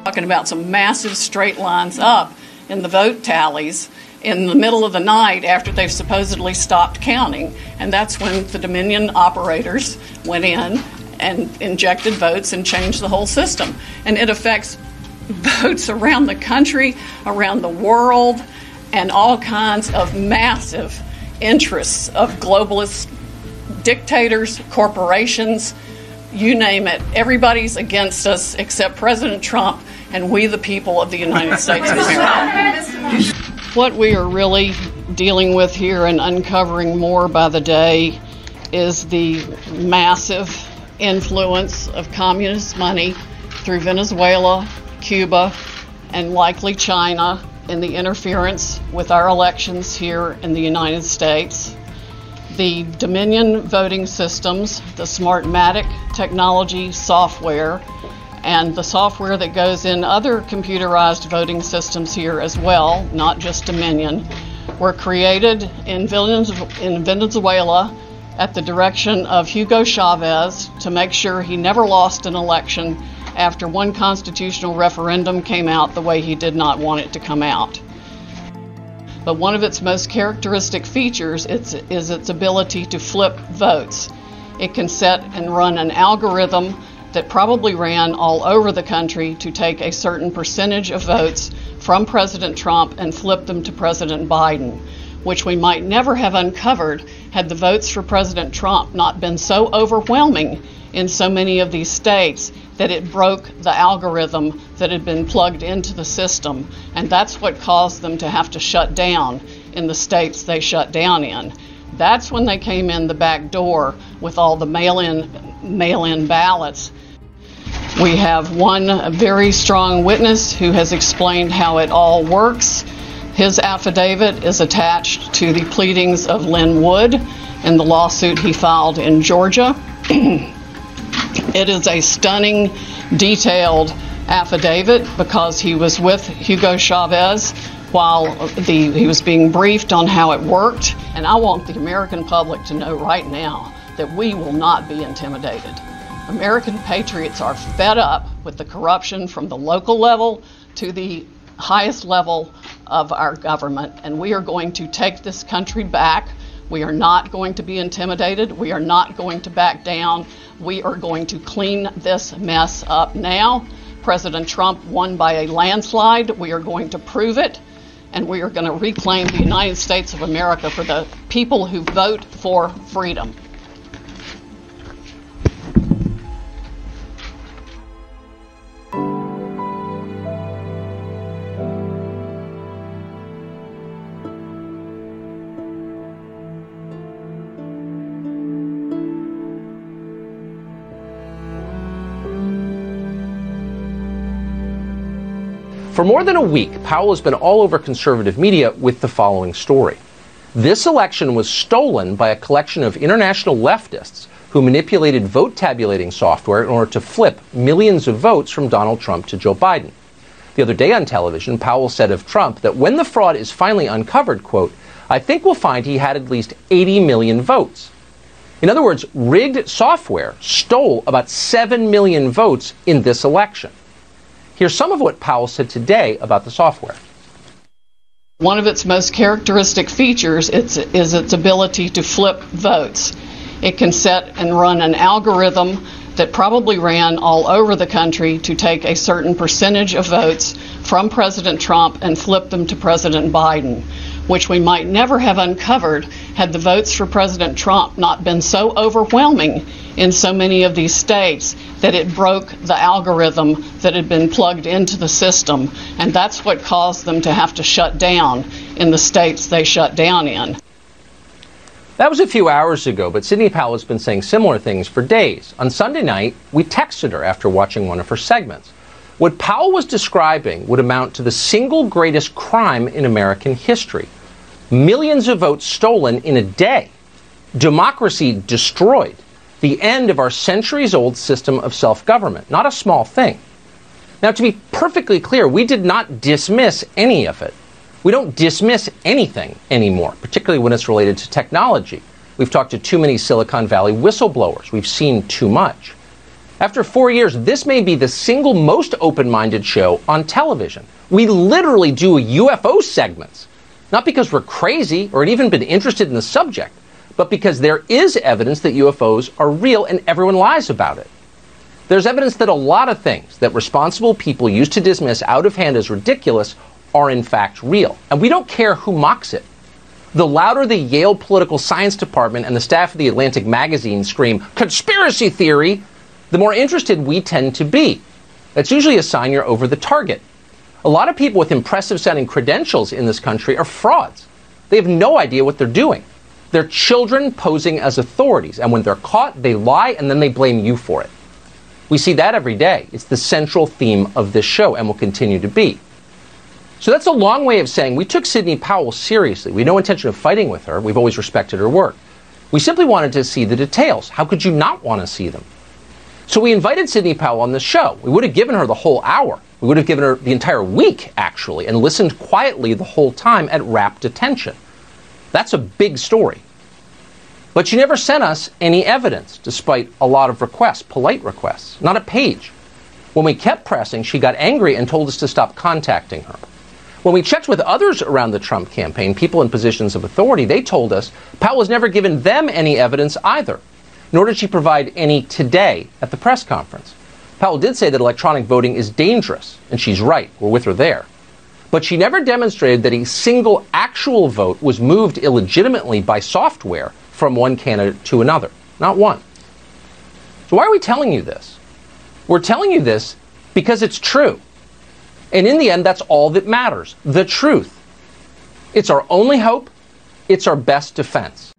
Talking about some massive straight lines up in the vote tallies in the middle of the night after they've supposedly stopped counting. And that's when the Dominion operators went in and injected votes and changed the whole system. And it affects votes around the country, around the world, and all kinds of massive interests of globalist dictators, corporations, you name it. Everybody's against us except President Trump and we the people of the United States of America. What we are really dealing with here and uncovering more by the day is the massive influence of communist money through Venezuela, Cuba, and likely China in the interference with our elections here in the United States. The Dominion voting systems, the Smartmatic technology software, and the software that goes in other computerized voting systems here as well, not just Dominion, were created in Venezuela at the direction of Hugo Chavez to make sure he never lost an election after one constitutional referendum came out the way he did not want it to come out. But one of its most characteristic features is its ability to flip votes. It can set and run an algorithm that probably ran all over the country to take a certain percentage of votes from President Trump and flip them to President Biden, which we might never have uncovered had the votes for President Trump not been so overwhelming in so many of these states that it broke the algorithm that had been plugged into the system. And that's what caused them to have to shut down in the states they shut down in. That's when they came in the back door with all the mail-in ballots. We have one very strong witness who has explained how it all works. His affidavit is attached to the pleadings of Lynn Wood in the lawsuit he filed in Georgia. It is a stunning, detailed affidavit because he was with Hugo Chavez while he was being briefed on how it worked. And I want the American public to know right now that we will not be intimidated. American patriots are fed up with the corruption from the local level to the highest level of our government, and we are going to take this country back. We are not going to be intimidated. We are not going to back down. We are going to clean this mess up now. President Trump won by a landslide. We are going to prove it, and we are going to reclaim the United States of America for the people who vote for freedom. For more than a week, Powell has been all over conservative media with the following story. This election was stolen by a collection of international leftists who manipulated vote tabulating software in order to flip millions of votes from Donald Trump to Joe Biden. The other day on television, Powell said of Trump that when the fraud is finally uncovered, quote, "I think we'll find he had at least 80 million votes." In other words, rigged software stole about 7 million votes in this election. Here's some of what Powell said today about the software. One of its most characteristic features is its ability to flip votes. It can set and run an algorithm that probably ran all over the country to take a certain percentage of votes from President Trump and flip them to President Biden, which we might never have uncovered had the votes for President Trump not been so overwhelming in so many of these states that it broke the algorithm that had been plugged into the system. And that's what caused them to have to shut down in the states they shut down in. That was a few hours ago, but Sidney Powell has been saying similar things for days. On Sunday night, we texted her after watching one of her segments. What Powell was describing would amount to the single greatest crime in American history. Millions of votes stolen in a day. Democracy destroyed. The end of our centuries-old system of self-government. Not a small thing. Now, to be perfectly clear, we did not dismiss any of it. We don't dismiss anything anymore, particularly when it's related to technology. We've talked to too many Silicon Valley whistleblowers. We've seen too much. After 4 years, this may be the single most open-minded show on television. We literally do UFO segments, not because we're crazy or had even been interested in the subject, but because there is evidence that UFOs are real and everyone lies about it. There's evidence that a lot of things that responsible people used to dismiss out of hand as ridiculous are in fact real. And we don't care who mocks it. The louder the Yale Political Science Department and the staff of the Atlantic magazine scream, "conspiracy theory," the more interested we tend to be. That's usually a sign you're over the target. A lot of people with impressive sounding credentials in this country are frauds. They have no idea what they're doing. They're children posing as authorities, and when they're caught, they lie and then they blame you for it. We see that every day. It's the central theme of this show and will continue to be. So that's a long way of saying we took Sidney Powell seriously. We had no intention of fighting with her. We've always respected her work. We simply wanted to see the details. How could you not want to see them? So we invited Sidney Powell on the show. We would have given her the whole hour. We would have given her the entire week, actually, and listened quietly the whole time at rapt attention. That's a big story. But she never sent us any evidence, despite a lot of requests, polite requests, not a page. When we kept pressing, she got angry and told us to stop contacting her. When we checked with others around the Trump campaign, people in positions of authority, they told us Powell has never given them any evidence either, nor did she provide any today at the press conference. Powell did say that electronic voting is dangerous, and she's right. We're with her there. But she never demonstrated that a single actual vote was moved illegitimately by software from one candidate to another. Not one. So why are we telling you this? We're telling you this because it's true. And in the end, that's all that matters. The truth. It's our only hope. It's our best defense.